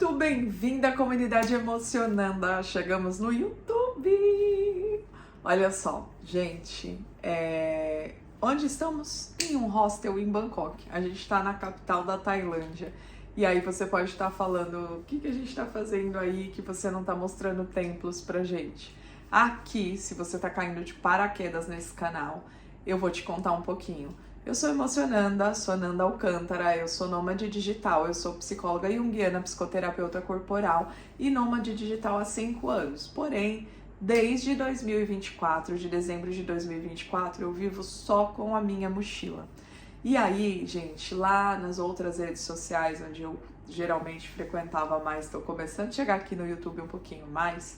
muito bem-vinda, comunidade Emocionanda! Chegamos no YouTube! Olha só, gente, onde estamos? Em um hostel em Bangkok. A gente está na capital da Tailândia. E aí você pode estar falando, o que a gente está fazendo aí que você não está mostrando templos pra gente? Aqui, se você está caindo de paraquedas nesse canal, eu vou te contar um pouquinho. Eu sou Emocionanda, sou Nanda Alcântara, eu sou nômade digital, eu sou psicóloga junguiana, psicoterapeuta corporal e nômade digital há 5 anos. Porém, desde 2024, de dezembro de 2024, eu vivo só com a minha mochila. E aí, gente, lá nas outras redes sociais, onde eu geralmente frequentava mais, estou começando a chegar aqui no YouTube um pouquinho mais,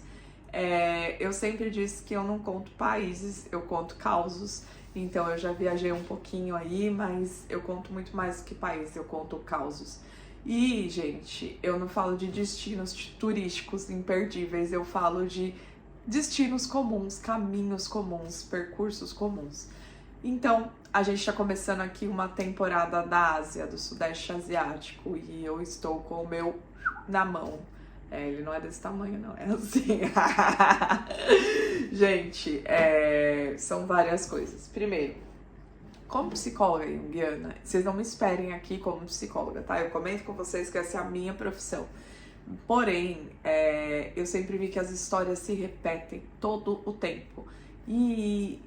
eu sempre disse que eu não conto países, eu conto causos. Então eu já viajei um pouquinho aí, mas eu conto muito mais do que país, eu conto causos. E, gente, eu não falo de destinos turísticos imperdíveis, eu falo de destinos comuns, caminhos comuns, percursos comuns. Então, a gente está começando aqui uma temporada da Ásia, do Sudeste Asiático, e eu estou com o meu na mão. Ele não é desse tamanho, não, é assim. Gente, são várias coisas. Primeiro, como psicóloga junguiana, vocês não me esperem aqui como psicóloga, tá? Eu comento com vocês que essa é a minha profissão. Porém, eu sempre vi que as histórias se repetem todo o tempo. E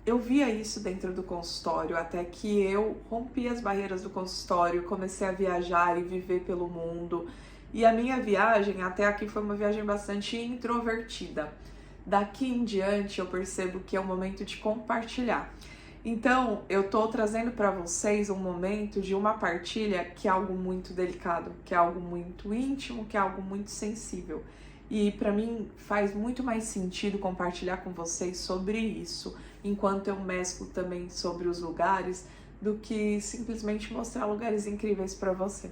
eu via isso dentro do consultório, até que eu rompi as barreiras do consultório, comecei a viajar e viver pelo mundo. E a minha viagem até aqui foi uma viagem bastante introvertida. Daqui em diante eu percebo que é o momento de compartilhar. Então eu tô trazendo para vocês um momento de uma partilha que é algo muito delicado, que é algo muito íntimo, que é algo muito sensível. E para mim faz muito mais sentido compartilhar com vocês sobre isso, enquanto eu mesclo também sobre os lugares, do que simplesmente mostrar lugares incríveis para você.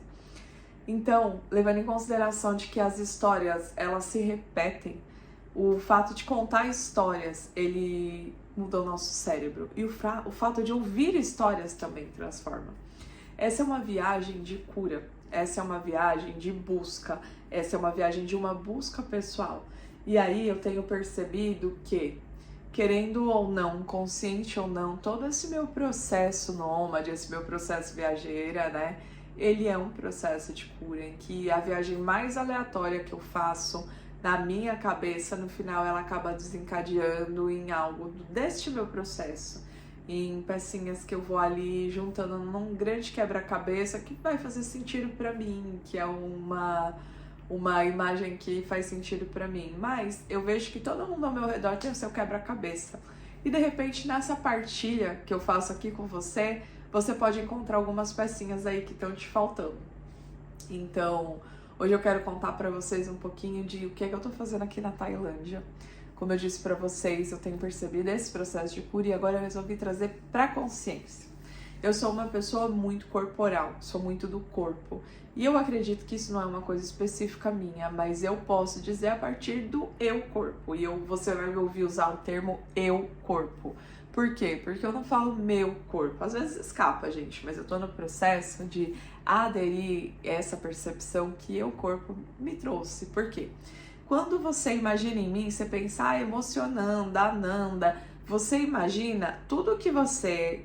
Então, levando em consideração de que as histórias, elas se repetem, o fato de contar histórias, ele muda o nosso cérebro. E o fato de ouvir histórias também transforma. Essa é uma viagem de cura, essa é uma viagem de busca, essa é uma viagem de uma busca pessoal. E aí eu tenho percebido que, querendo ou não, consciente ou não, todo esse meu processo nômade, esse meu processo viajeira, né? Ele é um processo de cura em que a viagem mais aleatória que eu faço na minha cabeça, no final ela acaba desencadeando em algo deste meu processo, em pecinhas que eu vou ali juntando num grande quebra-cabeça que vai fazer sentido pra mim, que é uma imagem que faz sentido pra mim, mas eu vejo que todo mundo ao meu redor tem o seu quebra-cabeça. E de repente nessa partilha que eu faço aqui com você, você pode encontrar algumas pecinhas aí que estão te faltando. Então, hoje eu quero contar para vocês um pouquinho de o que é que eu tô fazendo aqui na Tailândia. Como eu disse para vocês, eu tenho percebido esse processo de cura e agora eu resolvi trazer para consciência. Eu sou uma pessoa muito corporal, sou muito do corpo. E eu acredito que isso não é uma coisa específica minha, mas eu posso dizer a partir do eu corpo. E você vai me ouvir usar o termo eu corpo. Por quê? Porque eu não falo meu corpo. Às vezes escapa, gente, mas eu tô no processo de aderir a essa percepção que eu corpo me trouxe. Por quê? Quando você imagina em mim, você pensa, emocionando, Nanda, você imagina tudo que você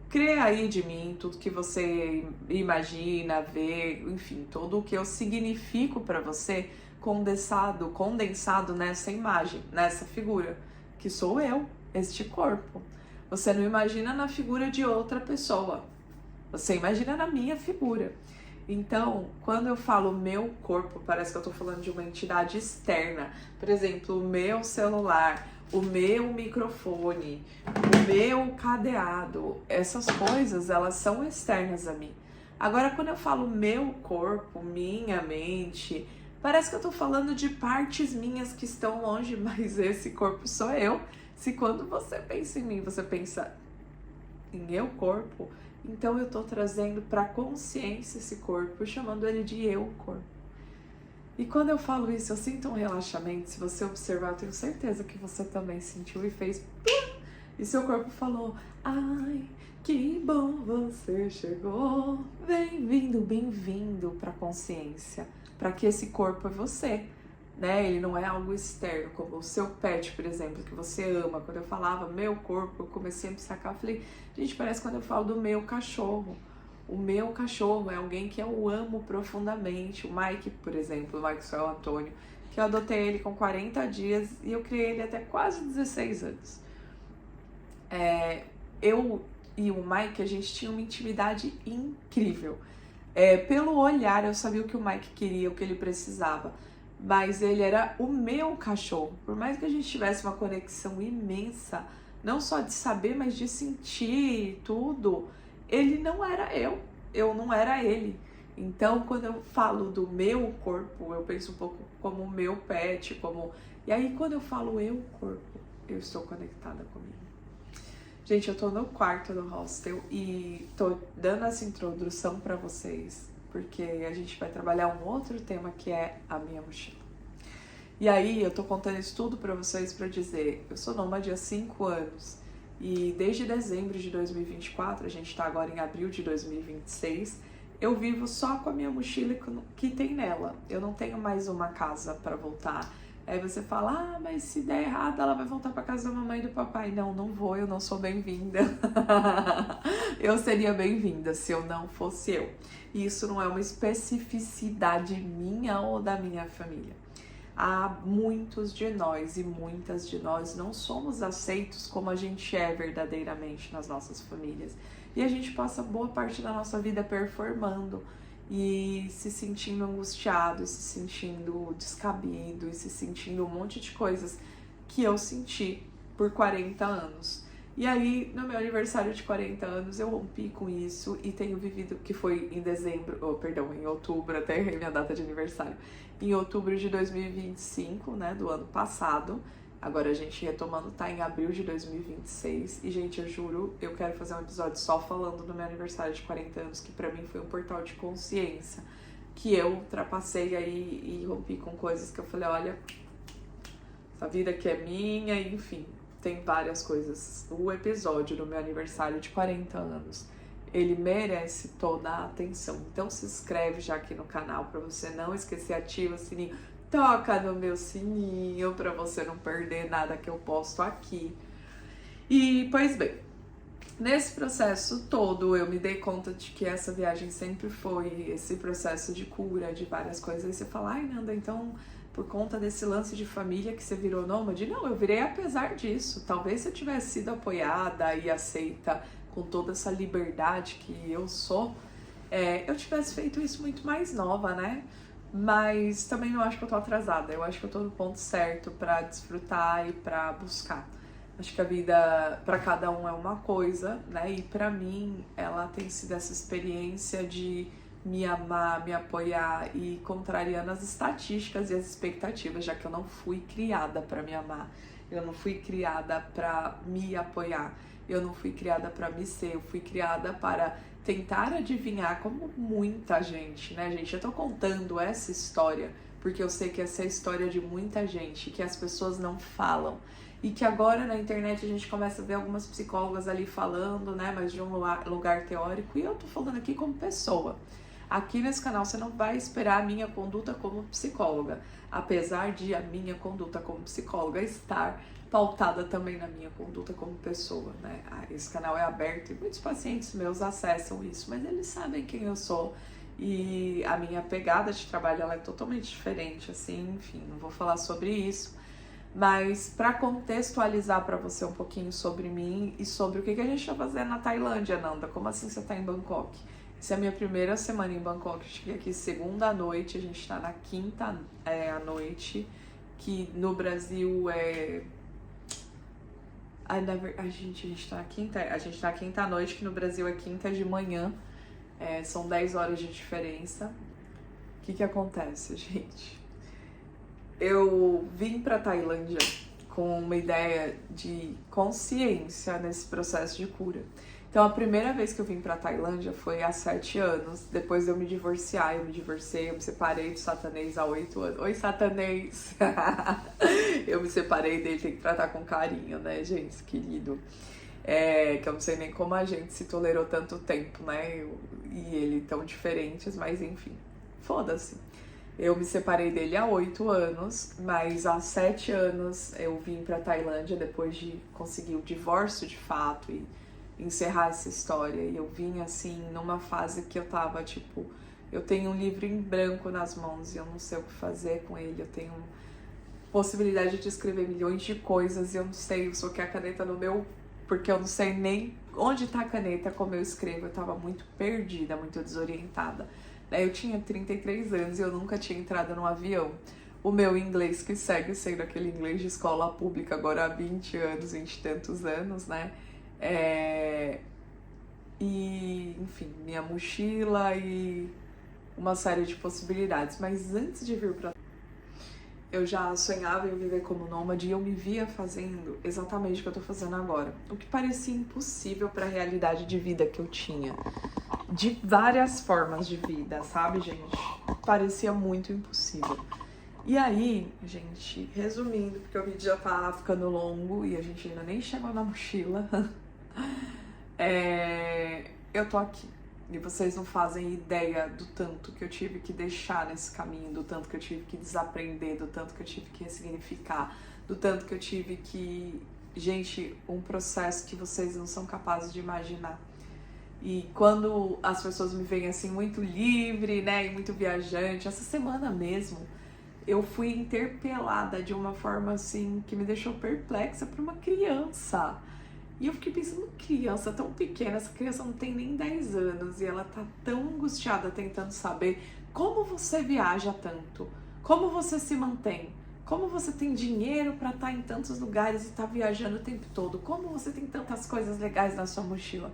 crê aí de mim, tudo que você imagina, vê, enfim, tudo o que eu significo para você condensado nessa imagem, nessa figura, que sou eu, este corpo. Você não imagina na figura de outra pessoa, você imagina na minha figura. Então, quando eu falo meu corpo, parece que eu tô falando de uma entidade externa. Por exemplo, o meu celular, o meu microfone, o meu cadeado, essas coisas, elas são externas a mim. Agora, quando eu falo meu corpo, minha mente, parece que eu tô falando de partes minhas que estão longe, mas esse corpo sou eu. Se quando você pensa em mim, você pensa em eu corpo, então eu tô trazendo pra consciência esse corpo, chamando ele de eu corpo. E quando eu falo isso, eu sinto um relaxamento. Se você observar, eu tenho certeza que você também sentiu e fez... E seu corpo falou, ai, Que bom você chegou. Bem-vindo pra consciência, para que esse corpo é você, né? Ele não é algo externo, como o seu pet, por exemplo, que você ama. Quando eu falava meu corpo, eu comecei a me sacar, eu falei, gente, parece quando eu falo do meu cachorro. O meu cachorro é alguém que eu amo profundamente. O Mike, por exemplo, o Maxwell Antônio, que eu adotei ele com 40 dias e eu criei ele até quase 16 anos. Eu e o Mike, a gente tinha uma intimidade incrível. Pelo olhar, eu sabia o que o Mike queria, o que ele precisava. Mas ele era o meu cachorro. Por mais que a gente tivesse uma conexão imensa, não só de saber, mas de sentir tudo, ele não era eu não era ele. Então, quando eu falo do meu corpo, eu penso um pouco como o meu pet, como... E aí, quando eu falo eu corpo, eu estou conectada comigo. Gente, eu tô no quarto do hostel e tô dando essa introdução pra vocês, porque a gente vai trabalhar um outro tema que é a minha mochila. E aí, eu tô contando isso tudo pra vocês pra dizer, eu sou nômade há 5 anos e desde dezembro de 2024, a gente tá agora em abril de 2026, eu vivo só com a minha mochila que tem nela. Eu não tenho mais uma casa pra voltar. Aí você fala, mas se der errado, ela vai voltar pra casa da mamãe e do papai. Não, não vou, eu não sou bem-vinda. Eu seria bem-vinda se eu não fosse eu. E isso não é uma especificidade minha ou da minha família. Há muitos de nós e muitas de nós não somos aceitos como a gente é verdadeiramente nas nossas famílias. E a gente passa boa parte da nossa vida performando e se sentindo angustiado, se sentindo descabido e se sentindo um monte de coisas que eu senti por 40 anos. E aí, no meu aniversário de 40 anos, eu rompi com isso e tenho vivido, que foi em em outubro, até errei minha data de aniversário, em outubro de 2025, né, do ano passado. Agora a gente retomando, tá em abril de 2026. E, gente, eu juro, eu quero fazer um episódio só falando do meu aniversário de 40 anos, que pra mim foi um portal de consciência, que eu ultrapassei aí e rompi com coisas que eu falei, olha, essa vida aqui é minha, enfim, tem várias coisas. O episódio do meu aniversário de 40 anos, ele merece toda a atenção. Então se inscreve já aqui no canal pra você não esquecer, ativa o sininho. Toca no meu sininho pra você não perder nada que eu posto aqui. E, pois bem, nesse processo todo eu me dei conta de que essa viagem sempre foi esse processo de cura, de várias coisas. Aí você fala, ai Nanda, então por conta desse lance de família que você virou nômade? Não, eu virei apesar disso. Talvez se eu tivesse sido apoiada e aceita com toda essa liberdade que eu sou, eu tivesse feito isso muito mais nova, né? Mas também não acho que eu tô atrasada, eu acho que eu tô no ponto certo pra desfrutar e pra buscar. Acho que a vida pra cada um é uma coisa, né? E pra mim ela tem sido essa experiência de me amar, me apoiar e contrariando as estatísticas e as expectativas, já que eu não fui criada pra me amar, eu não fui criada pra me apoiar, eu não fui criada pra me ser, eu fui criada para tentar adivinhar, como muita gente, né, gente? Eu tô contando essa história porque eu sei que essa é a história de muita gente, que as pessoas não falam. E que agora na internet a gente começa a ver algumas psicólogas ali falando, né, mas de um lugar teórico. E eu tô falando aqui como pessoa. Aqui nesse canal você não vai esperar a minha conduta como psicóloga, apesar de a minha conduta como psicóloga estar pautada também na minha conduta como pessoa, né? Esse canal é aberto e muitos pacientes meus acessam isso, mas eles sabem quem eu sou e a minha pegada de trabalho ela é totalmente diferente, assim, enfim, não vou falar sobre isso, mas para contextualizar para você um pouquinho sobre mim e sobre o que a gente tá fazendo na Tailândia, Nanda, como assim você tá em Bangkok? Essa é a minha primeira semana em Bangkok, eu cheguei aqui segunda à noite, a gente tá na quinta à noite, que no Brasil é... A gente tá na quinta à noite, que no Brasil é quinta de manhã, são 10 horas de diferença. O que acontece, gente? Eu vim pra Tailândia com uma ideia de consciência nesse processo de cura. Então, a primeira vez que eu vim pra Tailândia foi há 7 anos, depois de eu me divorciar. Eu me separei do satanês há 8 anos. Oi, satanês! Eu me separei dele, tem que tratar com carinho, né, gente, querido? Que eu não sei nem como a gente se tolerou tanto tempo, né? E ele tão diferentes, mas enfim, foda-se. Eu me separei dele há 8 anos, mas há 7 anos eu vim pra Tailândia depois de conseguir o divórcio de fato e encerrar essa história. E eu vim assim numa fase que eu tava tipo, eu tenho um livro em branco nas mãos e eu não sei o que fazer com ele. Eu tenho possibilidade de escrever milhões de coisas e eu não sei, eu só que a caneta no meu, porque eu não sei nem onde tá a caneta, como eu escrevo. Eu tava muito perdida, muito desorientada. Eu tinha 33 anos e eu nunca tinha entrado num avião. O meu inglês, que segue sendo aquele inglês de escola pública agora há 20 anos, 20 e tantos anos, né? E, enfim, minha mochila e uma série de possibilidades. Mas antes de vir pra... eu já sonhava em viver como nômade e eu me via fazendo exatamente o que eu tô fazendo agora. O que parecia impossível para a realidade de vida que eu tinha. De várias formas de vida, sabe, gente? Parecia muito impossível. E aí, gente, resumindo, porque o vídeo já tá ficando longo e a gente ainda nem chegou na mochila, eu tô aqui. E vocês não fazem ideia do tanto que eu tive que deixar nesse caminho, do tanto que eu tive que desaprender, do tanto que eu tive que ressignificar, do tanto que eu tive que... Gente, um processo que vocês não são capazes de imaginar. E quando as pessoas me veem assim muito livre, né, e muito viajante, essa semana mesmo, eu fui interpelada de uma forma assim que me deixou perplexa por uma criança. E eu fiquei pensando, criança tão pequena, essa criança não tem nem 10 anos e ela tá tão angustiada tentando saber como você viaja tanto, como você se mantém, como você tem dinheiro para estar em tantos lugares e tá viajando o tempo todo, como você tem tantas coisas legais na sua mochila.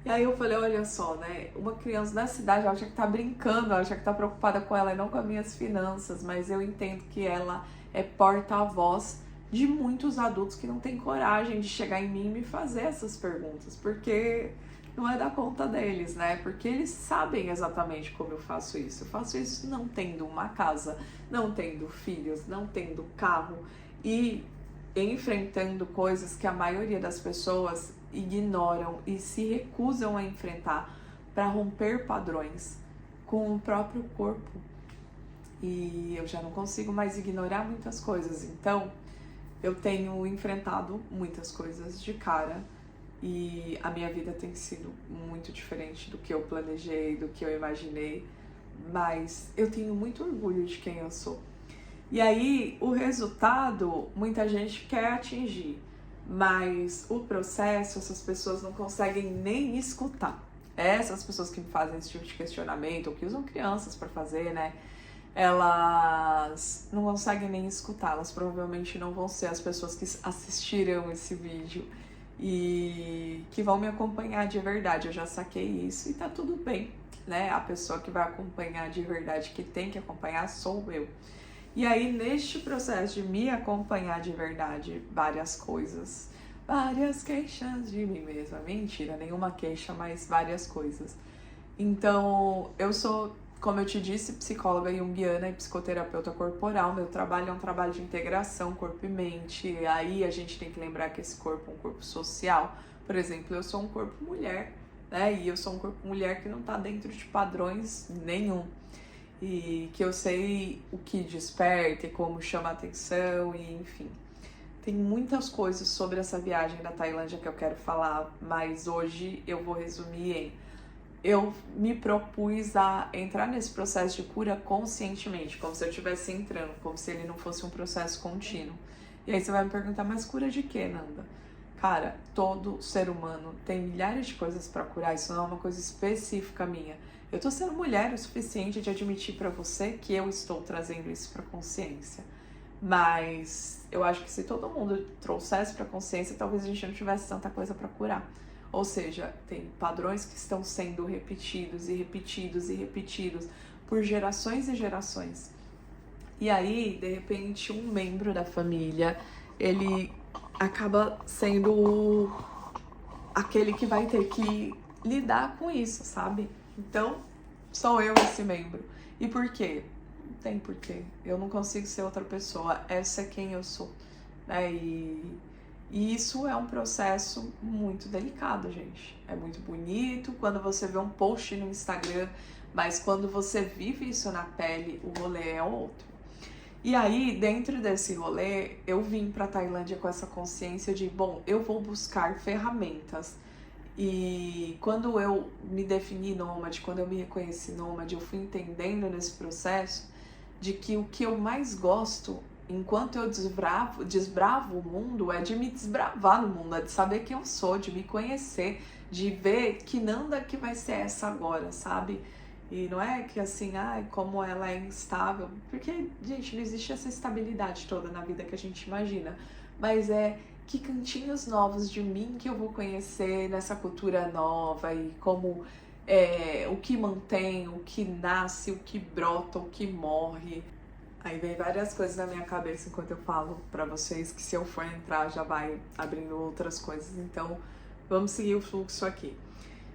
E aí eu falei, olha só, né, uma criança nessa idade, ela tinha que estar brincando, ela tinha que estar preocupada com ela e não com as minhas finanças, mas eu entendo que ela é porta-voz de muitos adultos que não têm coragem de chegar em mim e me fazer essas perguntas, porque não é da conta deles, né, porque eles sabem exatamente como eu faço isso. Eu faço isso não tendo uma casa, não tendo filhos, não tendo carro e enfrentando coisas que a maioria das pessoas ignoram e se recusam a enfrentar para romper padrões com o próprio corpo. E eu já não consigo mais ignorar muitas coisas, então eu tenho enfrentado muitas coisas de cara e a minha vida tem sido muito diferente do que eu planejei, do que eu imaginei, mas eu tenho muito orgulho de quem eu sou. E aí, o resultado, muita gente quer atingir, mas o processo, essas pessoas não conseguem nem escutar. Essas pessoas que me fazem esse tipo de questionamento, ou que usam crianças para fazer, né? Elas não conseguem nem escutar. Elas provavelmente não vão ser as pessoas que assistirão esse vídeo e que vão me acompanhar de verdade. Eu já saquei isso e tá tudo bem, né? A pessoa que vai acompanhar de verdade, que tem que acompanhar, sou eu. E aí, neste processo de me acompanhar de verdade, várias coisas, várias queixas de mim mesma. Mentira, nenhuma queixa, mas várias coisas. Então, eu sou, como eu te disse, psicóloga junguiana e psicoterapeuta corporal. Meu trabalho é um trabalho de integração corpo e mente. E aí a gente tem que lembrar que esse corpo é um corpo social. Por exemplo, eu sou um corpo mulher, né? E eu sou um corpo mulher que não tá dentro de padrões nenhum. E que eu sei o que desperta e como chama a atenção e enfim. Tem muitas coisas sobre essa viagem da Tailândia que eu quero falar, mas hoje eu vou resumir em... Eu me propus a entrar nesse processo de cura conscientemente, como se eu estivesse entrando, como se ele não fosse um processo contínuo. E aí você vai me perguntar, mas cura de quê, Nanda? Cara, todo ser humano tem milhares de coisas para curar, isso não é uma coisa específica minha. Eu tô sendo mulher o suficiente de admitir para você que eu estou trazendo isso para consciência. Mas eu acho que se todo mundo trouxesse para consciência, talvez a gente não tivesse tanta coisa para curar. Ou seja, tem padrões que estão sendo repetidos e repetidos e repetidos por gerações e gerações. E aí, de repente, um membro da família, ele acaba sendo aquele que vai ter que lidar com isso, sabe? Então, sou eu esse membro. E por quê? Não tem porquê. Eu não consigo ser outra pessoa. Essa é quem eu sou. Né? E E isso é um processo muito delicado, gente. É muito bonito quando você vê um post no Instagram, mas quando você vive isso na pele, o rolê é outro. E aí, dentro desse rolê, eu vim pra Tailândia com essa consciência de, bom, eu vou buscar ferramentas. E quando eu me defini nômade, quando eu me reconheci nômade, eu fui entendendo nesse processo de que o que eu mais gosto, enquanto eu desbravo o mundo, é de me desbravar no mundo, é de saber quem eu sou, de me conhecer, de ver que nada que vai ser essa agora, sabe? E não é que assim, ai, como ela é instável, porque, gente, não existe essa estabilidade toda na vida que a gente imagina, mas é que cantinhos novos de mim que eu vou conhecer nessa cultura nova e como o que mantém, o que nasce, o que brota, o que morre. Aí vem várias coisas na minha cabeça enquanto eu falo pra vocês que se eu for entrar já vai abrindo outras coisas, então vamos seguir o fluxo aqui.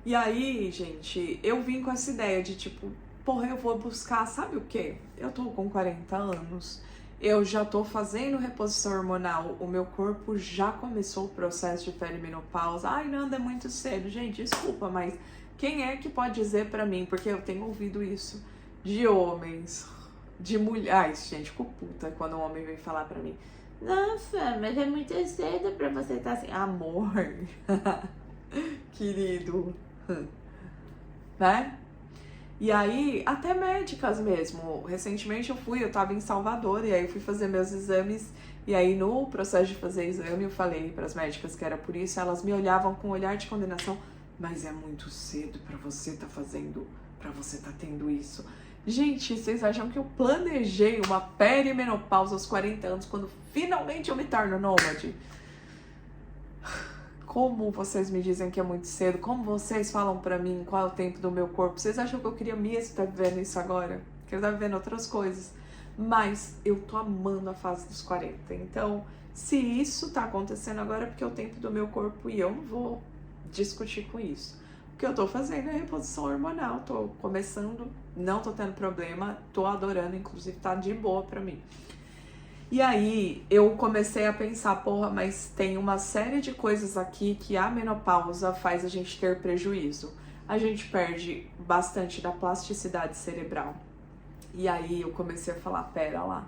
E aí, gente, eu vim com essa ideia de tipo, porra, eu vou buscar, sabe o quê? Eu tô com 40 anos, eu já tô fazendo reposição hormonal, o meu corpo já começou o processo de perimenopausa. Ai, Nanda, é muito cedo. Gente, desculpa, mas quem é que pode dizer pra mim? Porque eu tenho ouvido isso de homens, de mulheres. Ai, gente, fico puta quando um homem vem falar pra mim. Nossa, mas é muito cedo pra você estar assim. Amor, querido, né? E aí, até médicas mesmo. Recentemente eu tava em Salvador e aí eu fui fazer meus exames. E aí no processo de fazer exame eu falei pras médicas que era por isso. Elas me olhavam com um olhar de condenação. Mas é muito cedo pra você tá fazendo, pra você tá tendo isso. Gente, vocês acham que eu planejei uma perimenopausa aos 40 anos quando finalmente eu me torno nômade? Como vocês me dizem que é muito cedo, como vocês falam pra mim qual é o tempo do meu corpo, vocês acham que eu queria mesmo estar vivendo isso agora? Que eu estar vivendo outras coisas. Mas eu tô amando a fase dos 40. Então, se isso tá acontecendo agora é porque é o tempo do meu corpo e eu não vou discutir com isso. O que eu tô fazendo é reposição hormonal, tô começando, não tô tendo problema, tô adorando, inclusive tá de boa pra mim. E aí eu comecei a pensar, porra, mas tem uma série de coisas aqui que a menopausa faz a gente ter prejuízo. A gente perde bastante da plasticidade cerebral. E aí eu comecei a falar, pera lá,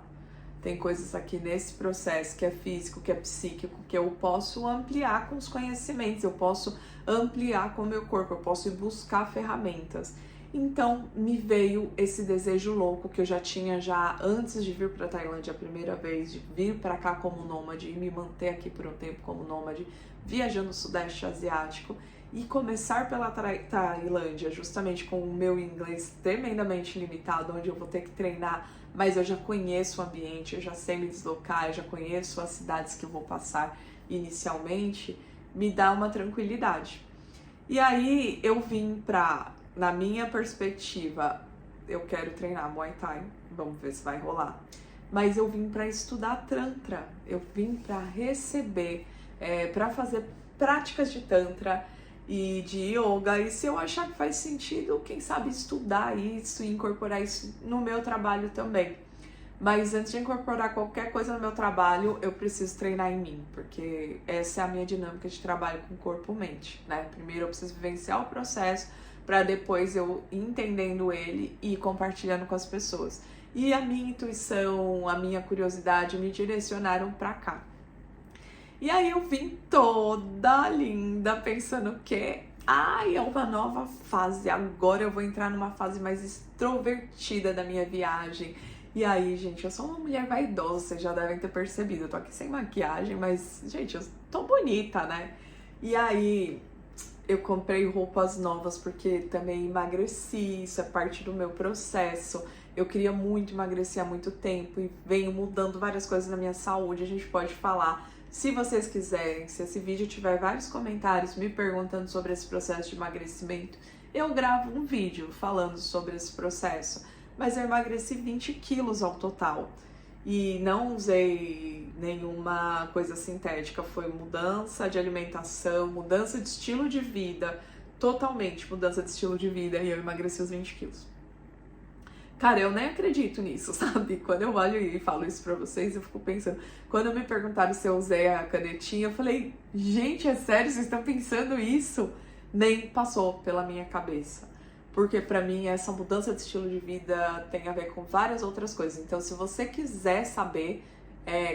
tem coisas aqui nesse processo que é físico, que é psíquico, que eu posso ampliar com os conhecimentos, eu posso ampliar com o meu corpo, eu posso ir buscar ferramentas. Então me veio esse desejo louco que eu já tinha já antes de vir para Tailândia a primeira vez, de vir para cá como nômade e me manter aqui por um tempo como nômade, viajando no Sudeste Asiático e começar pela Tailândia, justamente com o meu inglês tremendamente limitado, onde eu vou ter que treinar, mas eu já conheço o ambiente, eu já sei me deslocar, eu já conheço as cidades que eu vou passar inicialmente, me dá uma tranquilidade. E aí eu vim na minha perspectiva, eu quero treinar Muay Thai, vamos ver se vai rolar. Mas eu vim para estudar Tantra, eu vim para receber, para fazer práticas de Tantra e de Yoga. E se eu achar que faz sentido, quem sabe estudar isso e incorporar isso no meu trabalho também. Mas antes de incorporar qualquer coisa no meu trabalho, eu preciso treinar em mim, porque essa é a minha dinâmica de trabalho com corpo e mente, né? Primeiro eu preciso vivenciar o processo, para depois eu entendendo ele e compartilhando com as pessoas. E a minha intuição, a minha curiosidade me direcionaram para cá. E aí eu vim toda linda pensando que é uma nova fase, agora eu vou entrar numa fase mais extrovertida da minha viagem. E aí, gente, eu sou uma mulher vaidosa, vocês já devem ter percebido, eu tô aqui sem maquiagem, mas, gente, eu tô bonita, né? E aí eu comprei roupas novas porque também emagreci, isso é parte do meu processo. Eu queria muito emagrecer há muito tempo e venho mudando várias coisas na minha saúde, a gente pode falar. Se vocês quiserem, se esse vídeo tiver vários comentários me perguntando sobre esse processo de emagrecimento, eu gravo um vídeo falando sobre esse processo. Mas eu emagreci 20 quilos ao total. E não usei nenhuma coisa sintética, foi mudança de alimentação, mudança de estilo de vida, totalmente mudança de estilo de vida, e eu emagreci os 20 quilos. Cara, eu nem acredito nisso, sabe? Quando eu olho e falo isso pra vocês, eu fico pensando... Quando me perguntaram se eu usei a canetinha, eu falei, gente, é sério? Vocês estão pensando isso? Nem passou pela minha cabeça. Porque pra mim, essa mudança de estilo de vida tem a ver com várias outras coisas. Então, se você quiser saber,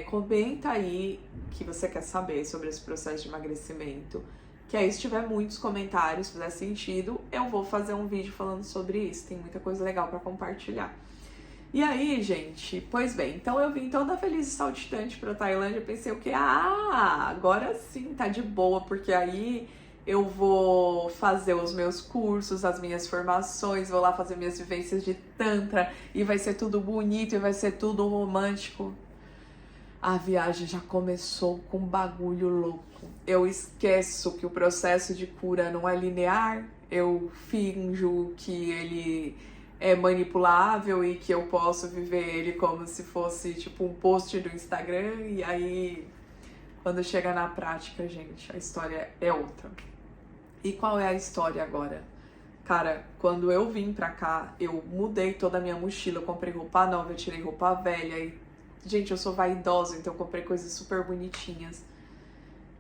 comenta aí que você quer saber sobre esse processo de emagrecimento. Que aí, se tiver muitos comentários, fizer sentido, eu vou fazer um vídeo falando sobre isso. Tem muita coisa legal pra compartilhar. E aí, gente, pois bem, então eu vim toda feliz e saltitante pra Tailândia. Pensei o quê? Ah, agora sim, tá de boa, porque aí eu vou fazer os meus cursos, as minhas formações, vou lá fazer minhas vivências de Tantra, e vai ser tudo bonito, e vai ser tudo romântico. A viagem já começou com um bagulho louco. Eu esqueço que o processo de cura não é linear, eu finjo que ele é manipulável e que eu posso viver ele como se fosse tipo um post do Instagram, e aí quando chega na prática, gente, a história é outra. E qual é a história agora? Cara, quando eu vim pra cá, eu mudei toda a minha mochila, eu comprei roupa nova, eu tirei roupa velha e, gente, eu sou vaidosa, então eu comprei coisas super bonitinhas.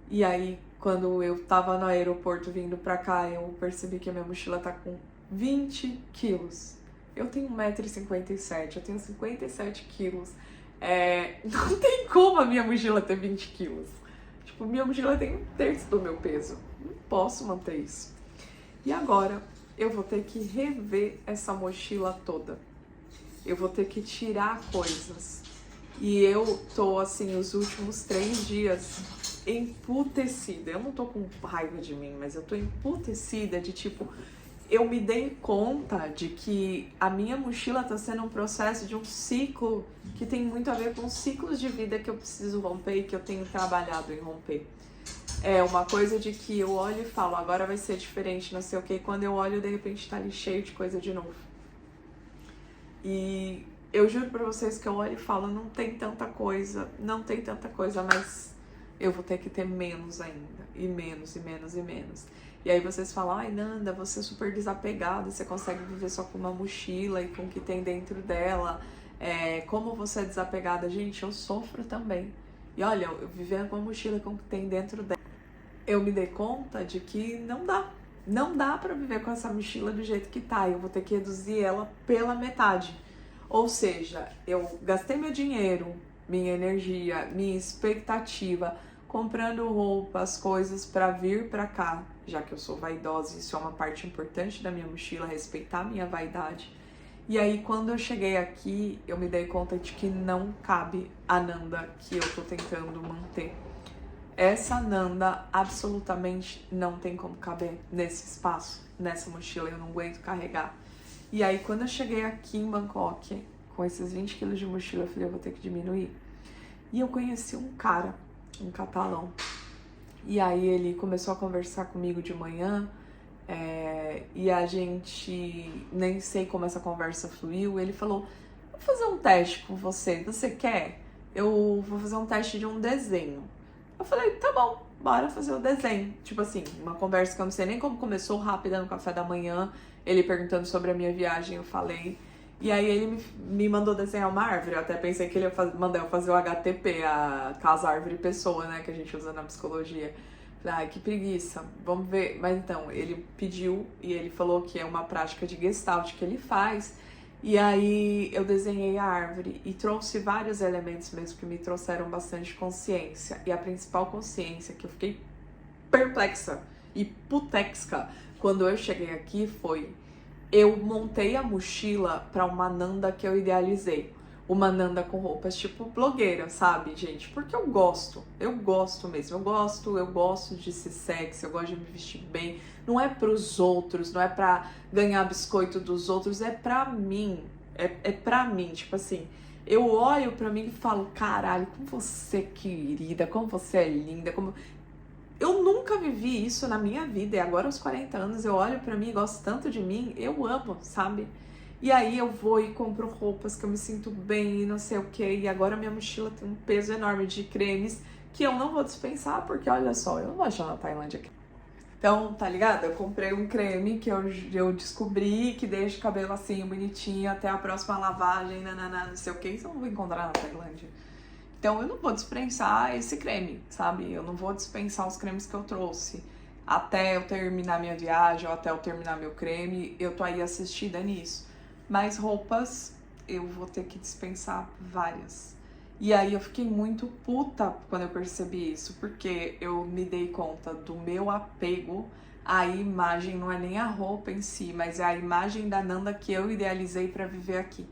E aí, quando eu tava no aeroporto vindo pra cá, eu percebi que a minha mochila tá com 20 quilos. Eu tenho 1,57 m, eu tenho 57 quilos. Não tem como a minha mochila ter 20 quilos. Tipo, minha mochila tem 1/3 do meu peso. Não posso manter isso. E agora, eu vou ter que rever essa mochila toda. Eu vou ter que tirar coisas. E eu tô, assim, os últimos 3 dias emputecida. Eu não tô com raiva de mim, mas eu tô emputecida de, tipo... Eu me dei conta de que a minha mochila tá sendo um processo de um ciclo que tem muito a ver com ciclos de vida que eu preciso romper e que eu tenho trabalhado em romper. É uma coisa de que eu olho e falo, agora vai ser diferente, não sei o que. Quando eu olho, de repente tá ali cheio de coisa de novo. E eu juro pra vocês que eu olho e falo, não tem tanta coisa, mas eu vou ter que ter menos ainda. E menos, e menos, e menos. E aí vocês falam, ai Nanda, você é super desapegada, você consegue viver só com uma mochila e com o que tem dentro dela. Como você é desapegada? Gente, eu sofro também. E olha, eu vivendo com a mochila com o que tem dentro dela, eu me dei conta de que não dá. Não dá pra viver com essa mochila do jeito que tá. Eu vou ter que reduzir ela pela metade. Ou seja, eu gastei meu dinheiro, minha energia, minha expectativa, comprando roupas, coisas pra vir pra cá, já que eu sou vaidosa, isso é uma parte importante da minha mochila, respeitar a minha vaidade. E aí, quando eu cheguei aqui, eu me dei conta de que não cabe a Nanda que eu tô tentando manter. Essa Nanda absolutamente não tem como caber nesse espaço, nessa mochila, eu não aguento carregar. E aí, quando eu cheguei aqui em Bangkok, com esses 20 quilos de mochila, eu falei, eu vou ter que diminuir. E eu conheci um cara, um catalão. E aí ele começou a conversar comigo de manhã, e a gente, nem sei como essa conversa fluiu, ele falou, vou fazer um teste com você, você quer? Eu vou fazer um teste de um desenho. Eu falei, tá bom, bora fazer o desenho. Tipo assim, uma conversa que eu não sei nem como começou, rápida, no café da manhã, ele perguntando sobre a minha viagem, eu falei. E aí ele me mandou desenhar uma árvore, eu até pensei que ele ia mandar eu fazer o HTP, a Casa Árvore Pessoa, né, que a gente usa na psicologia. Falei, ai, que preguiça, vamos ver. Mas então, ele pediu e ele falou que é uma prática de Gestalt que ele faz. E aí eu desenhei a árvore e trouxe vários elementos mesmo que me trouxeram bastante consciência. E a principal consciência que eu fiquei perplexa e putexa quando eu cheguei aqui foi... Eu montei a mochila pra uma Nanda que eu idealizei. Uma Nanda com roupas tipo blogueira, sabe, gente? Porque eu gosto mesmo. Eu gosto de ser sexy, eu gosto de me vestir bem. Não é pros outros, não é pra ganhar biscoito dos outros, é pra mim. É pra mim, tipo assim... Eu olho pra mim e falo, caralho, como você é querida, como você é linda, como... Eu nunca vivi isso na minha vida e agora aos 40 anos eu olho pra mim e gosto tanto de mim, eu amo, sabe? E aí eu vou e compro roupas que eu me sinto bem e não sei o que, e agora minha mochila tem um peso enorme de cremes que eu não vou dispensar porque olha só, eu não vou achar na Tailândia aqui. Então, tá ligado? Eu comprei um creme que eu descobri que deixa o cabelo assim, bonitinho, até a próxima lavagem, não sei o que, isso eu não vou encontrar na Tailândia. Então, eu não vou dispensar esse creme, sabe? Eu não vou dispensar os cremes que eu trouxe. Até eu terminar minha viagem ou até eu terminar meu creme, eu tô aí assistida nisso. Mas roupas, eu vou ter que dispensar várias. E aí eu fiquei muito puta quando eu percebi isso, porque eu me dei conta do meu apego à imagem, não é nem a roupa em si, mas é a imagem da Nanda que eu idealizei pra viver aqui.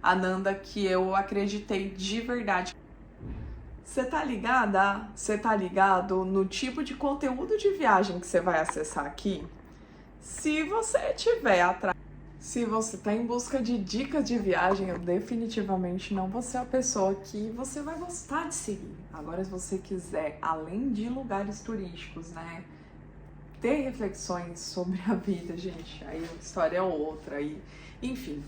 A Nanda que eu acreditei de verdade. Você tá ligada? Você tá ligado no tipo de conteúdo de viagem que você vai acessar aqui? Se você tiver atrás, se você tá em busca de dicas de viagem, eu definitivamente não vou ser a pessoa que você vai gostar de seguir. Agora, se você quiser, além de lugares turísticos, né, ter reflexões sobre a vida, gente, aí a história é outra, aí, enfim.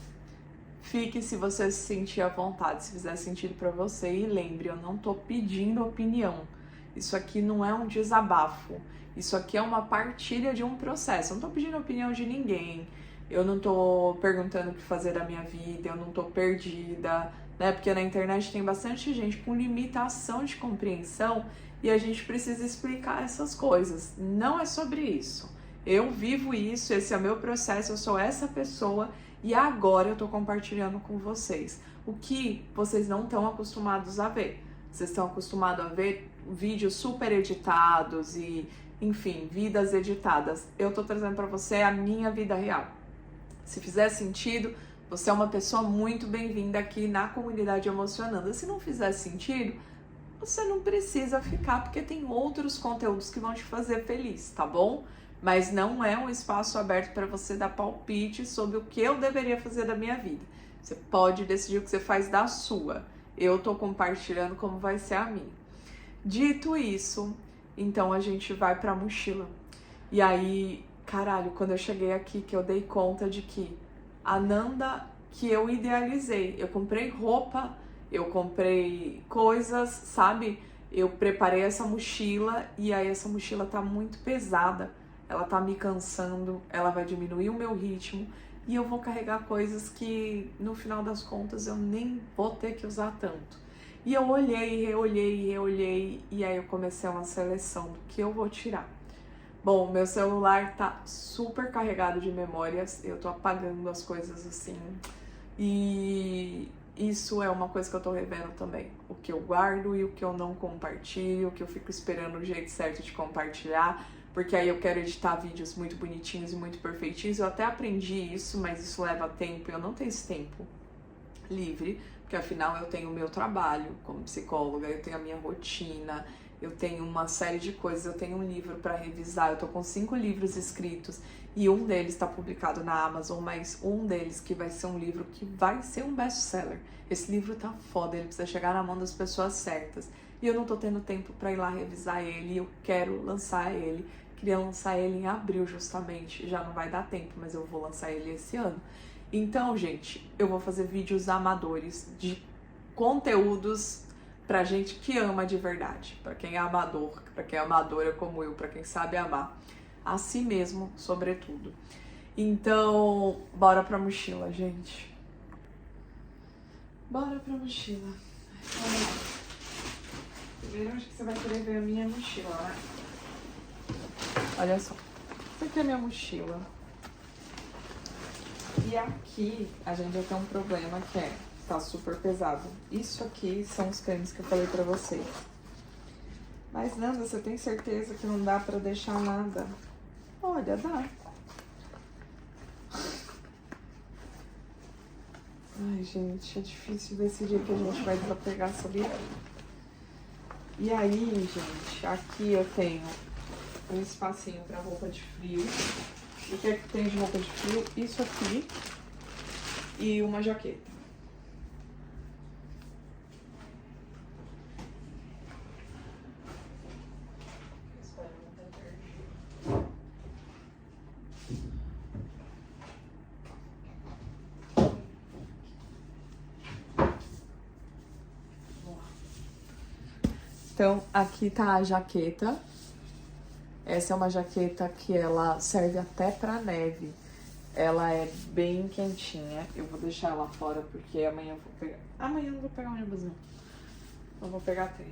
Fique se você se sentir à vontade, se fizer sentido pra você. E lembre, eu não tô pedindo opinião. Isso aqui não é um desabafo. Isso aqui é uma partilha de um processo. Eu não tô pedindo opinião de ninguém. Eu não tô perguntando o que fazer da minha vida. Eu não tô perdida, né? Porque na internet tem bastante gente com limitação de compreensão e a gente precisa explicar essas coisas. Não é sobre isso. Eu vivo isso, esse é o meu processo, eu sou essa pessoa. E agora eu tô compartilhando com vocês o que vocês não estão acostumados a ver. Vocês estão acostumados a ver vídeos super editados e, enfim, vidas editadas. Eu tô trazendo pra você a minha vida real. Se fizer sentido, você é uma pessoa muito bem-vinda aqui na comunidade Emocionando. Se não fizer sentido, você não precisa ficar, porque tem outros conteúdos que vão te fazer feliz, tá bom? Mas não é um espaço aberto para você dar palpite sobre o que eu deveria fazer da minha vida. Você pode decidir o que você faz da sua. Eu tô compartilhando como vai ser a minha. Dito isso, então a gente vai pra mochila. E aí, caralho, quando eu cheguei aqui que eu dei conta de que a Nanda que eu idealizei, eu comprei roupa, eu comprei coisas, sabe? Eu preparei essa mochila e aí essa mochila tá muito pesada. Ela tá me cansando, ela vai diminuir o meu ritmo e eu vou carregar coisas que, no final das contas, eu nem vou ter que usar tanto. E eu olhei, reolhei e aí eu comecei uma seleção do que eu vou tirar. Bom, meu celular tá super carregado de memórias, eu tô apagando as coisas assim. E isso é uma coisa que eu tô revendo também. O que eu guardo e o que eu não compartilho, o que eu fico esperando o jeito certo de compartilhar. Porque aí eu quero editar vídeos muito bonitinhos e muito perfeitinhos. Eu até aprendi isso, mas isso leva tempo e eu não tenho esse tempo livre, porque afinal eu tenho o meu trabalho como psicóloga, eu tenho a minha rotina, eu tenho uma série de coisas, eu tenho um livro para revisar, eu tô com 5 livros escritos e um deles está publicado na Amazon, mas um deles que vai ser um livro que vai ser um best-seller. Esse livro tá foda, ele precisa chegar na mão das pessoas certas. E eu não tô tendo tempo pra ir lá revisar ele, eu quero lançar ele. Queria lançar ele em abril justamente, já não vai dar tempo, mas eu vou lançar ele esse ano. Então, gente, eu vou fazer vídeos amadores de conteúdos pra gente que ama de verdade, pra quem é amador, pra quem é amadora como eu, pra quem sabe amar a si mesmo, sobretudo. Então, bora pra mochila, gente. Bora pra mochila. Primeiro, acho que você vai querer ver a minha mochila, né? Olha só. Essa aqui é a minha mochila. E aqui a gente já tem um problema que é, tá super pesado. Isso aqui são os cremes que eu falei pra vocês. Mas, Nanda, você tem certeza que não dá pra deixar nada? Olha, dá. Ai, gente, é difícil decidir que a gente vai desapegar, sabia? E aí, gente, aqui eu tenho um espacinho pra roupa de frio. O que é que tem de roupa de frio? Isso aqui e uma jaqueta. Então, aqui tá a jaqueta. Essa é uma jaqueta que ela serve até pra neve. Ela é bem quentinha. Eu vou deixar ela fora porque amanhã eu vou pegar. Amanhã eu não vou pegar o ônibus, não. Não vou pegar trem.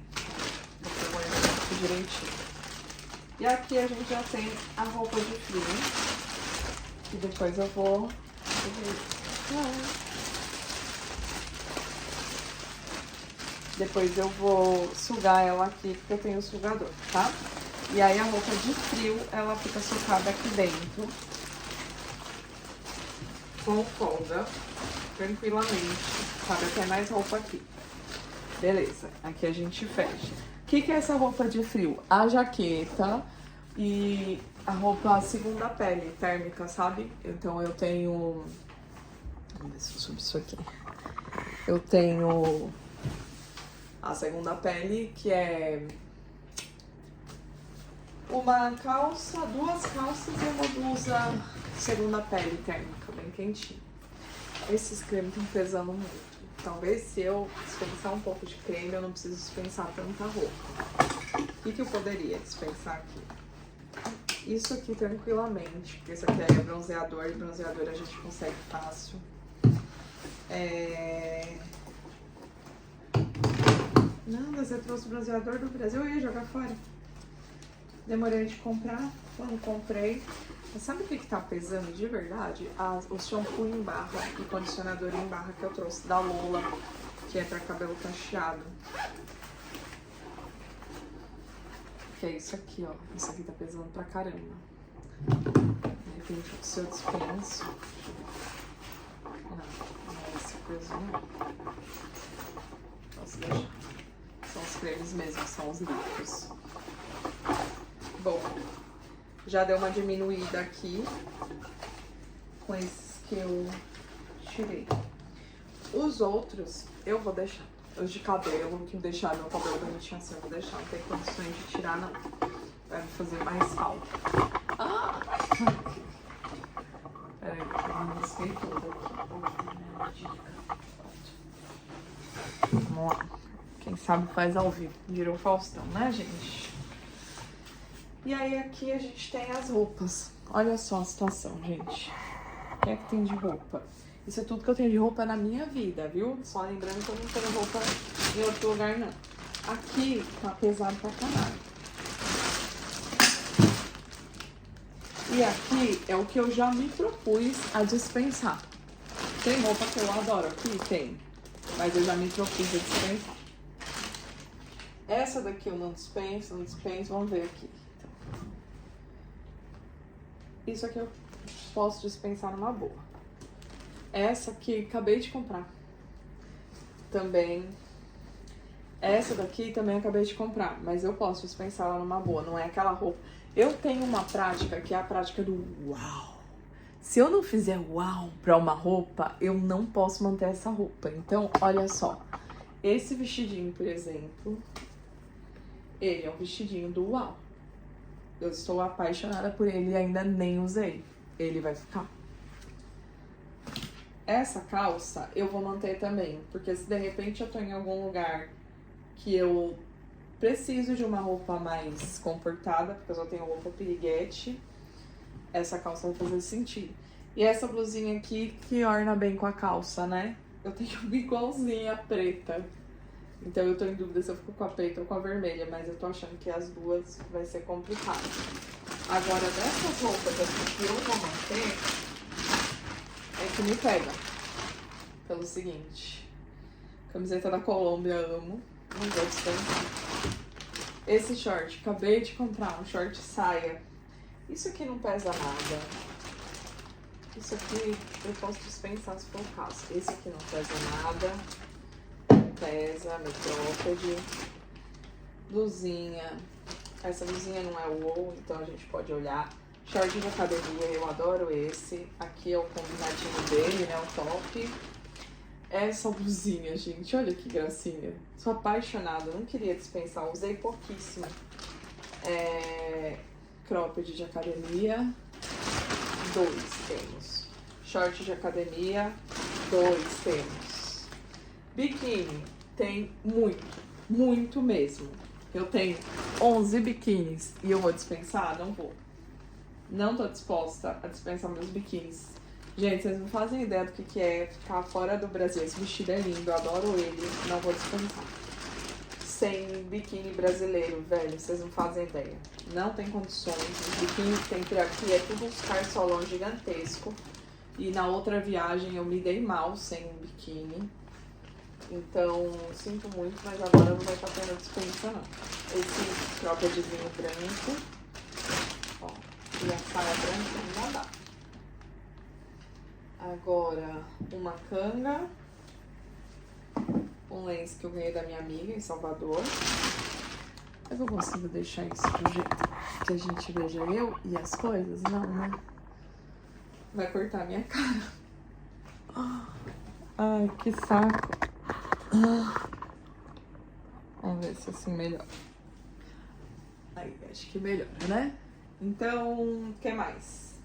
Vou pegar o ônibus direitinho. E aqui a gente já tem a roupa de frio. E depois eu vou... Depois eu vou sugar ela aqui, porque eu tenho o sugador, tá? E aí a roupa de frio, ela fica socada aqui dentro. Com folga, tranquilamente. Cabe até mais roupa aqui. Beleza, aqui a gente fecha. O que é essa roupa de frio? A jaqueta e a roupa segunda pele térmica, sabe? Então eu tenho... Vamos ver se eu subo isso aqui. Eu tenho a segunda pele, que é uma calça, duas calças e uma blusa segunda pele térmica, bem quentinha. Esses cremes estão pesando muito. Talvez se eu dispensar um pouco de creme, eu não preciso dispensar tanta roupa. O que eu poderia dispensar aqui? Isso aqui tranquilamente, porque isso aqui é bronzeador, e bronzeador a gente consegue fácil. Nada, você trouxe bronzeador do Brasil, eu ia jogar fora. Demorei de comprar, quando comprei. Mas sabe o que tá pesando de verdade? O shampoo em barra e condicionador em barra que eu trouxe da Lola, que é pra cabelo cacheado. Que é isso aqui, ó. Isso aqui tá pesando pra caramba. De repente, se eu dispenso... Não é esse peso, não. Posso deixar. São os cremes mesmo, são os líquidos. Bom, já deu uma diminuída aqui com esses que eu tirei. Os outros eu vou deixar. Os de cabelo, que deixar meu cabelo bonitinho assim, eu vou deixar. Não tem condições de tirar, não. Vai me fazer mais falta. Peraí, eu não risquei tudo aqui. Vamos lá. Quem sabe faz ao vivo. Virou Faustão, né, gente? E aí aqui a gente tem as roupas. Olha só a situação, gente. O que é que tem de roupa? Isso é tudo que eu tenho de roupa na minha vida, viu? Só lembrando que eu não tenho roupa em outro lugar, não. Aqui tá pesado pra caralho. E aqui é o que eu já me propus a dispensar. Tem roupa que eu adoro aqui? Tem. Mas eu já me propus a dispensar. Essa daqui eu não dispenso, vamos ver aqui. Isso aqui eu posso dispensar numa boa. Essa aqui, acabei de comprar. Também. Essa daqui também acabei de comprar, mas eu posso dispensar ela numa boa, não é aquela roupa. Eu tenho uma prática que é a prática do uau. Se eu não fizer uau pra uma roupa, eu não posso manter essa roupa. Então, olha só. Esse vestidinho, por exemplo, ele é um vestidinho do uau. Eu estou apaixonada por ele e ainda nem usei. Ele vai ficar. Essa calça eu vou manter também, porque se de repente eu tô em algum lugar que eu preciso de uma roupa mais comportada, porque eu só tenho roupa piriguete, essa calça vai fazer sentido. E essa blusinha aqui que orna bem com a calça, né? Eu tenho uma igualzinha preta. Então eu tô em dúvida se eu fico com a preta ou com a vermelha, mas eu tô achando que as duas vai ser complicado. Agora, dessas roupas aqui que eu vou manter, é que me pega. Pelo seguinte, camiseta da Colômbia, amo. Não vou dispensar. Esse short, acabei de comprar, um short saia. Isso aqui não pesa nada. Isso aqui eu posso dispensar se for o caso. Esse aqui não pesa nada. Pesa, metrópode. Blusinha. Essa blusinha não é wool, então a gente pode olhar. Short de academia, eu adoro esse. Aqui é o combinadinho dele, né, o top. Essa blusinha, gente, olha que gracinha. Sou apaixonada, não queria dispensar, usei pouquíssimo. Cropped de academia, 2 temos. Short de academia, 2 temos. Biquíni, tem muito mesmo. eu tenho 11 biquínis e eu vou dispensar? Não vou. Não tô disposta a dispensar meus biquínis. Gente, vocês não fazem ideia do que é ficar fora do Brasil. Esse vestido é lindo, eu adoro ele, não vou dispensar. Sem biquíni brasileiro, velho, vocês não fazem ideia. Não tem condições. Os biquínis que tem por aqui é tudo uns carçolão gigantesco. E na outra viagem eu me dei mal sem um biquíni. Então, sinto muito, mas agora não vai estar tendo dispensa, não. Esse croppedzinho branco. Ó, e a saia branca não dá. Agora, uma canga. Um lenço que eu ganhei da minha amiga em Salvador. Mas eu consigo deixar isso do jeito que a gente veja eu e as coisas? Não, né? Vai cortar minha cara. Ai, que saco. Vamos ver se assim melhora. Aí, acho que melhora, né? Então, o que mais?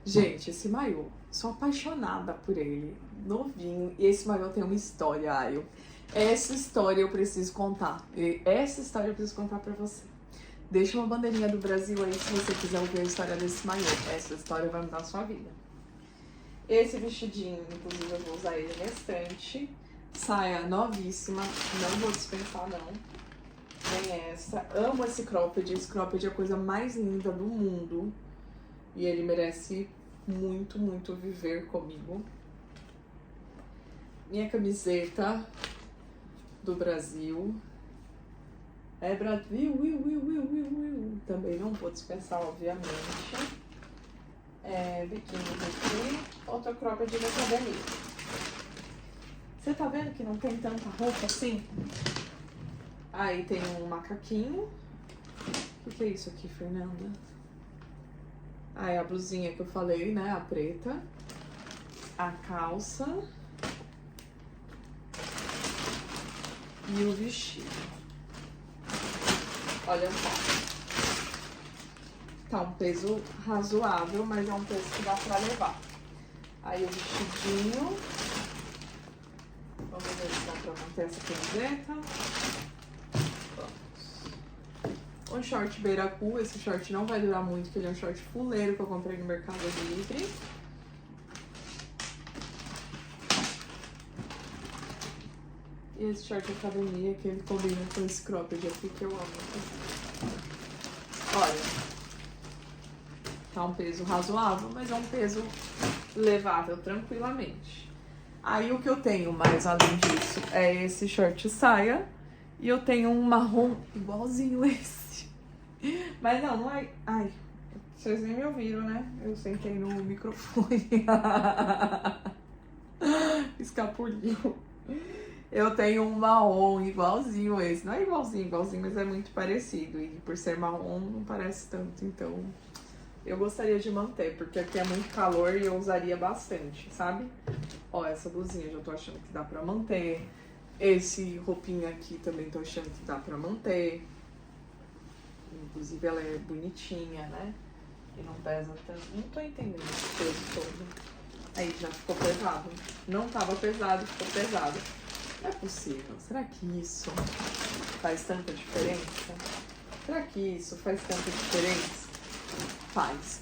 Gente, esse maiô, sou apaixonada por ele. Novinho. E esse maiô tem uma história, Ayo. Essa história eu preciso contar. Essa história eu preciso contar pra você. Deixa uma bandeirinha do Brasil aí se você quiser ouvir a história desse maiô. Essa história vai mudar a sua vida. Esse vestidinho, inclusive, eu vou usar ele na estante. Saia novíssima. Não vou dispensar, não. Nem essa. Amo esse cropped. Esse cropped é a coisa mais linda do mundo. E ele merece muito, muito viver comigo. Minha camiseta do Brasil. É Brasil, também não vou dispensar, obviamente. Biquíni aqui. Outro cropped da academia. Você tá vendo que não tem tanta roupa assim? Aí tem um macaquinho. O que é isso aqui, Fernanda? Aí a blusinha que eu falei, né? A preta. A calça. E o vestido. Olha só. Tá um peso razoável, mas é um peso que dá pra levar. Aí o vestidinho. Vamos ver se dá pra manter essa camiseta. Vamos. Um short beira-cu. Esse short não vai durar muito, porque ele é um short fuleiro que eu comprei no Mercado Livre. E esse short de academia que ele combina com esse cropped aqui que eu amo. Olha, tá um peso razoável, mas é um peso levável tranquilamente. Aí o que eu tenho mais além disso é esse short saia. E eu tenho um marrom igualzinho esse. Mas não é... Ai, vocês nem me ouviram, né? Eu sentei no microfone. Escapuliu. Eu tenho um marrom igualzinho esse. Não é igualzinho, mas é muito parecido. E por ser marrom, não parece tanto. Então, eu gostaria de manter, porque aqui é muito calor e eu usaria bastante, sabe? Ó, essa blusinha eu já tô achando que dá pra manter. Esse roupinho aqui também tô achando que dá pra manter. Inclusive, ela é bonitinha, né? E não pesa tanto. Não tô entendendo esse peso todo. Aí, já ficou pesado. Não tava pesado, ficou pesado. Não é possível. Será que isso faz tanta diferença? Será que isso faz tanta diferença? Faz.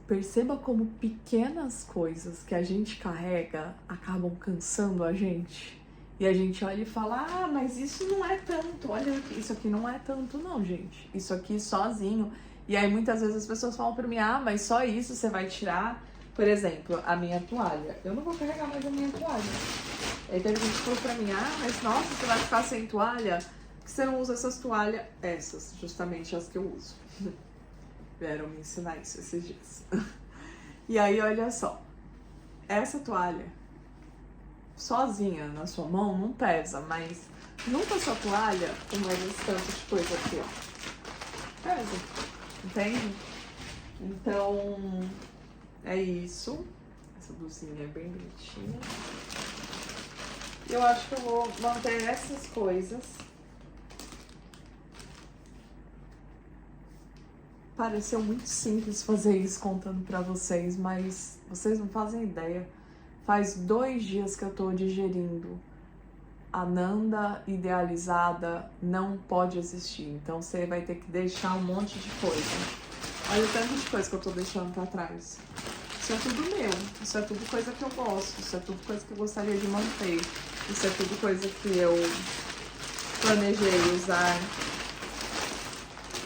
Perceba como pequenas coisas que a gente carrega acabam cansando a gente. E a gente olha e fala, ah, mas isso não é tanto. Olha aqui, isso aqui não é tanto não, gente. Isso aqui sozinho. E aí muitas vezes as pessoas falam pra mim, ah, mas só isso você vai tirar? Por exemplo, a minha toalha. Eu não vou carregar mais a minha toalha. Aí teve gente que falou pra mim, ah, mas nossa, você vai ficar sem toalha? Por que você não usa essas toalhas? Essas, justamente as que eu uso. Vieram me ensinar isso esses dias. E aí, olha só. Essa toalha, sozinha na sua mão, não pesa, mas junto a sua toalha, com mais esse tanto de coisa aqui, ó. Pesa. Entende? Então, é isso. Essa blusinha é bem bonitinha. Eu acho que eu vou manter essas coisas. Pareceu muito simples fazer isso contando pra vocês, mas vocês não fazem ideia. Faz 2 dias que eu tô digerindo a Nanda idealizada não pode existir. Então você vai ter que deixar um monte de coisa. Olha o tanto de coisa que eu tô deixando pra trás. Isso é tudo meu, isso é tudo coisa que eu gosto, isso é tudo coisa que eu gostaria de manter, isso é tudo coisa que eu planejei usar,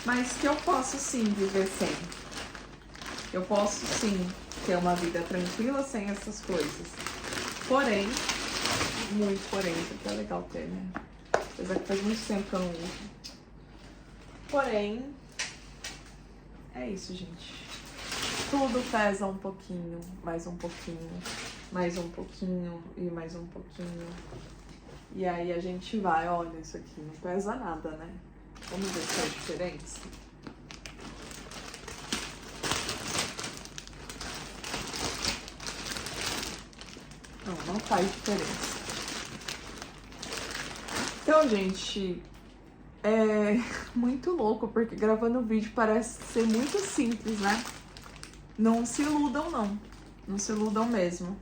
mas que eu posso sim viver sem. Eu posso sim ter uma vida tranquila sem essas coisas. Porém, muito porém, isso aqui é legal ter, né? Apesar que faz muito tempo que eu não uso. Porém, é isso, gente. Tudo pesa um pouquinho, mais um pouquinho, mais um pouquinho e mais um pouquinho. E aí a gente vai, olha, isso aqui não pesa nada, né? Vamos ver se faz diferença. Não faz diferença. Então, gente, é muito louco, porque gravando vídeo parece ser muito simples, né? Não se iludam, não. Não se iludam mesmo.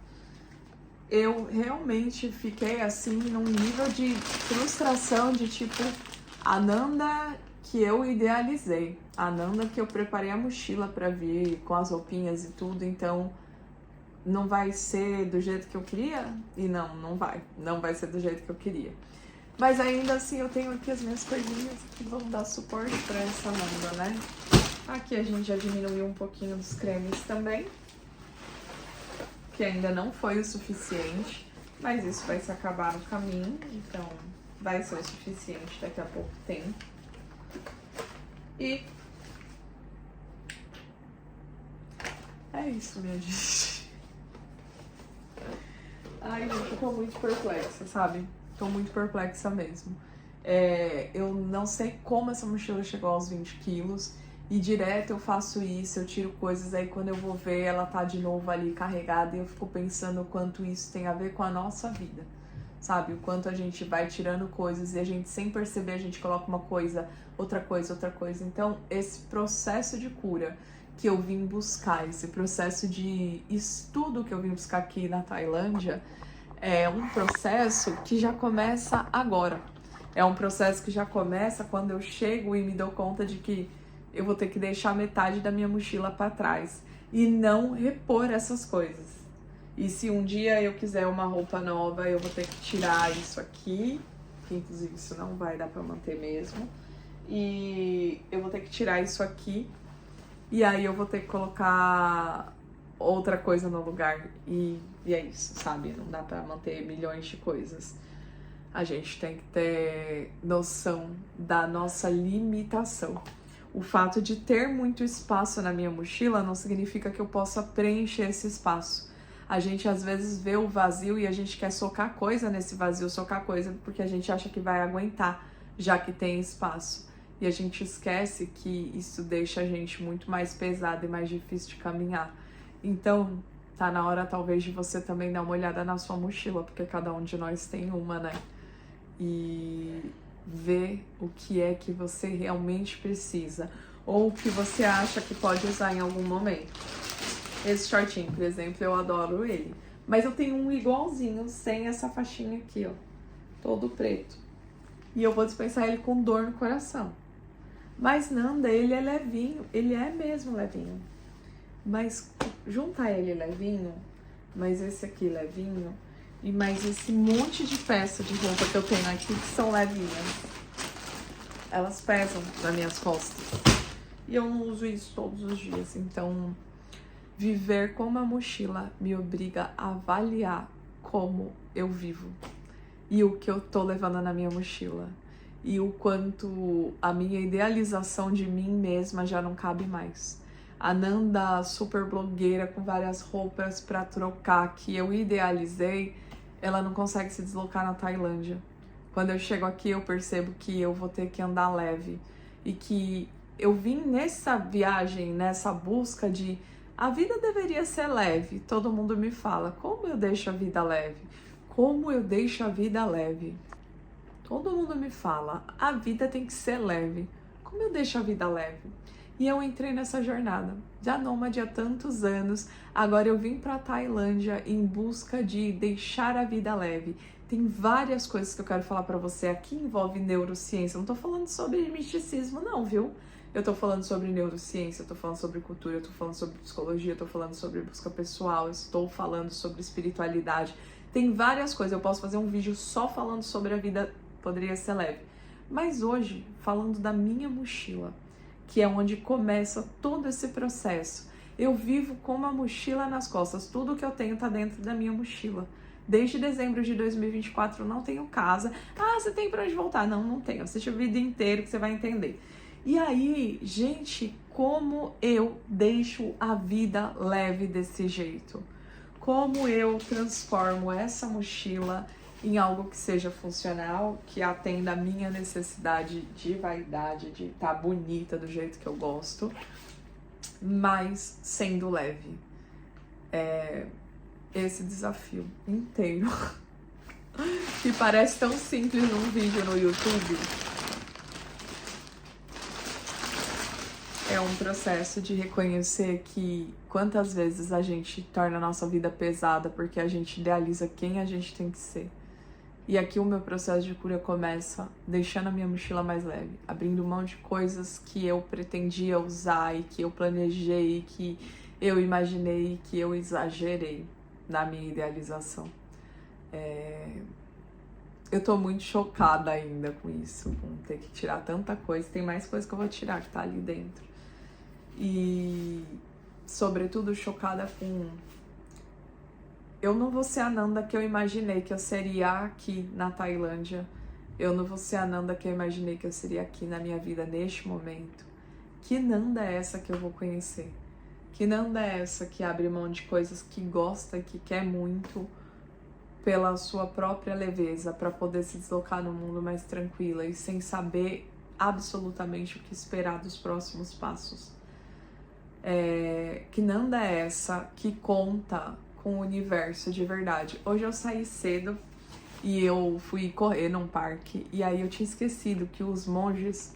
Eu realmente fiquei assim num nível de frustração de tipo, a Nanda que eu idealizei, a Nanda que eu preparei a mochila pra vir com as roupinhas e tudo, então não vai ser do jeito que eu queria? E não vai ser do jeito que eu queria. Mas ainda assim eu tenho aqui as minhas coisinhas que vão dar suporte pra essa Nanda, né? Aqui a gente já diminuiu um pouquinho dos cremes também, que ainda não foi o suficiente, mas isso vai se acabar no caminho, então vai ser o suficiente daqui a pouco tempo. E é isso, minha gente. Ai, gente, eu tô muito perplexa, sabe? Tô muito perplexa mesmo. Eu não sei como essa mochila chegou aos 20 quilos. E direto eu faço isso, eu tiro coisas, aí quando eu vou ver ela tá de novo ali carregada e eu fico pensando o quanto isso tem a ver com a nossa vida, sabe? O quanto a gente vai tirando coisas e a gente sem perceber a gente coloca uma coisa, outra coisa, outra coisa. Então esse processo de cura que eu vim buscar, esse processo de estudo que eu vim buscar aqui na Tailândia, é um processo que já começa agora. É um processo que já começa quando eu chego e me dou conta de que eu vou ter que deixar metade da minha mochila para trás e não repor essas coisas. E se um dia eu quiser uma roupa nova, eu vou ter que tirar isso aqui, que inclusive isso não vai dar para manter mesmo. E eu vou ter que tirar isso aqui e aí eu vou ter que colocar outra coisa no lugar e é isso, sabe? Não dá para manter milhões de coisas. A gente tem que ter noção da nossa limitação. O fato de ter muito espaço na minha mochila não significa que eu possa preencher esse espaço. A gente às vezes vê o vazio e a gente quer socar coisa nesse vazio, socar coisa porque a gente acha que vai aguentar, já que tem espaço. E a gente esquece que isso deixa a gente muito mais pesado e mais difícil de caminhar. Então, tá na hora talvez de você também dar uma olhada na sua mochila, porque cada um de nós tem uma, né? E ver o que é que você realmente precisa ou o que você acha que pode usar em algum momento. Esse shortinho, por exemplo, eu adoro ele, mas eu tenho um igualzinho sem essa faixinha aqui, ó, todo preto, e eu vou dispensar ele com dor no coração. Mas Nanda, ele é levinho, ele é mesmo levinho, mas juntar ele levinho, mas esse aqui levinho e mais esse monte de peça de roupa que eu tenho aqui que são levinhas, elas pesam nas minhas costas. E eu não uso isso todos os dias. Então, viver com uma mochila me obriga a avaliar como eu vivo. E o que eu tô levando na minha mochila. E o quanto a minha idealização de mim mesma já não cabe mais. A Nanda, super blogueira, com várias roupas pra trocar, que eu idealizei, ela não consegue se deslocar na Tailândia. Quando eu chego aqui, eu percebo que eu vou ter que andar leve. E que eu vim nessa viagem, nessa busca de... A vida deveria ser leve. Todo mundo me fala, como eu deixo a vida leve? Como eu deixo a vida leve? Todo mundo me fala, a vida tem que ser leve. Como eu deixo a vida leve? E eu entrei nessa jornada, já nômade há tantos anos, agora eu vim para a Tailândia em busca de deixar a vida leve, tem várias coisas que eu quero falar pra você. Aqui envolve neurociência. Eu não tô falando sobre misticismo, não, viu? Eu tô falando sobre neurociência, eu tô falando sobre cultura, eu tô falando sobre psicologia, eu tô falando sobre busca pessoal, eu estou falando sobre espiritualidade. Tem várias coisas. Eu posso fazer um vídeo só falando sobre a vida, poderia ser leve. Mas hoje, falando da minha mochila, que é onde começa todo esse processo. Eu vivo com uma mochila nas costas. Tudo que eu tenho tá dentro da minha mochila. Desde dezembro de 2024 eu não tenho casa. Ah, você tem pra onde voltar? Não, não tenho. Assiste o vídeo inteiro que você vai entender. E aí, gente, como eu deixo a vida leve desse jeito? Como eu transformo essa mochila em algo que seja funcional, que atenda a minha necessidade de vaidade, de estar bonita do jeito que eu gosto, mas sendo leve. Esse desafio inteiro, que parece tão simples num vídeo no YouTube, é um processo de reconhecer que quantas vezes a gente torna a nossa vida pesada porque a gente idealiza quem a gente tem que ser. E aqui o meu processo de cura começa deixando a minha mochila mais leve, abrindo mão de coisas que eu pretendia usar e que eu planejei, que eu imaginei, que eu exagerei na minha idealização. Eu tô muito chocada ainda com isso, com ter que tirar tanta coisa. Tem mais coisa que eu vou tirar que tá ali dentro. E, sobretudo, chocada com... Eu não vou ser a Nanda que eu imaginei que eu seria aqui na Tailândia. Eu não vou ser a Nanda que eu imaginei que eu seria aqui na minha vida neste momento. Que Nanda é essa que eu vou conhecer? Que Nanda é essa que abre mão de coisas que gosta e que quer muito pela sua própria leveza, para poder se deslocar no mundo mais tranquila e sem saber absolutamente o que esperar dos próximos passos? Que Nanda é essa que conta com o universo de verdade? Hoje eu saí cedo e eu fui correr num parque, e aí eu tinha esquecido que os monges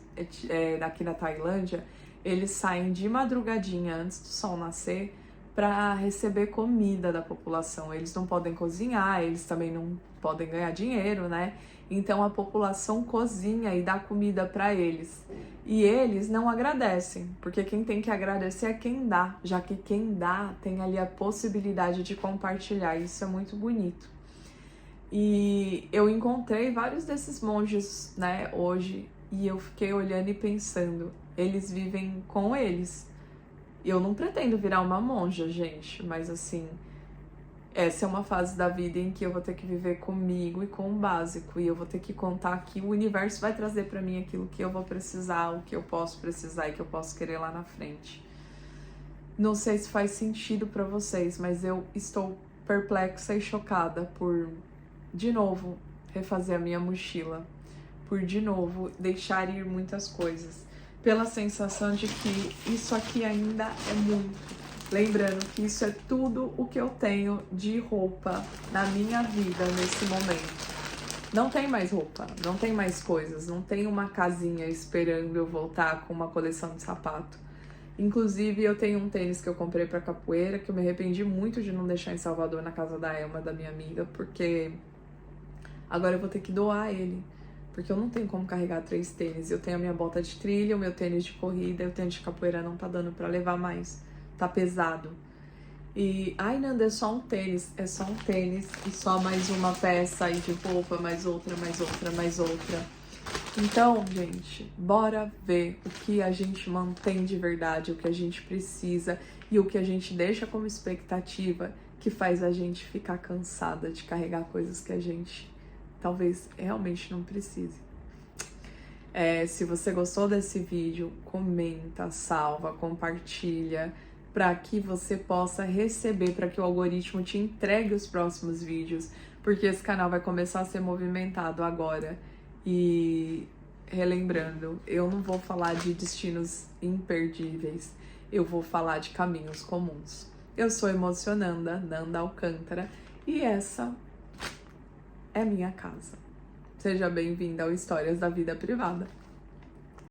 daqui da Tailândia, eles saem de madrugadinha antes do sol nascer para receber comida da população. Eles não podem cozinhar, eles também não podem ganhar dinheiro, né? Então a população cozinha e dá comida para eles. E eles não agradecem, porque quem tem que agradecer é quem dá, já que quem dá tem ali a possibilidade de compartilhar. Isso é muito bonito. E eu encontrei vários desses monges, né, hoje, e eu fiquei olhando e pensando, eles vivem com eles. Eu não pretendo virar uma monja, gente, mas assim, essa é uma fase da vida em que eu vou ter que viver comigo e com o básico, e eu vou ter que contar que o universo vai trazer pra mim aquilo que eu vou precisar, o que eu posso precisar e que eu posso querer lá na frente. Não sei se faz sentido pra vocês, mas eu estou perplexa e chocada por, de novo, refazer a minha mochila, por, de novo, deixar ir muitas coisas, pela sensação de que isso aqui ainda é muito. Lembrando que isso é tudo o que eu tenho de roupa na minha vida nesse momento. Não tem mais roupa, não tem mais coisas, não tem uma casinha esperando eu voltar com uma coleção de sapato. Inclusive, eu tenho um tênis que eu comprei pra capoeira, que eu me arrependi muito de não deixar em Salvador, na casa da Elma, da minha amiga, porque agora eu vou ter que doar ele. Porque eu não tenho como carregar 3 tênis. Eu tenho a minha bota de trilha, o meu tênis de corrida, e o tênis de capoeira não tá dando pra levar mais. Tá pesado. E, ai, Nanda, é só um tênis. É só um tênis e só mais uma peça aí de roupa, mais outra, mais outra, mais outra. Então, gente, bora ver o que a gente mantém de verdade, o que a gente precisa e o que a gente deixa como expectativa que faz a gente ficar cansada de carregar coisas que a gente talvez realmente não precise. Se você gostou desse vídeo, comenta, salva, compartilha, para que você possa receber, para que o algoritmo te entregue os próximos vídeos, porque esse canal vai começar a ser movimentado agora. E relembrando, eu não vou falar de destinos imperdíveis, eu vou falar de caminhos comuns. Eu sou Emocionanda, Nanda Alcântara, e essa é minha casa. Seja bem-vinda ao Histórias da Vida Privada.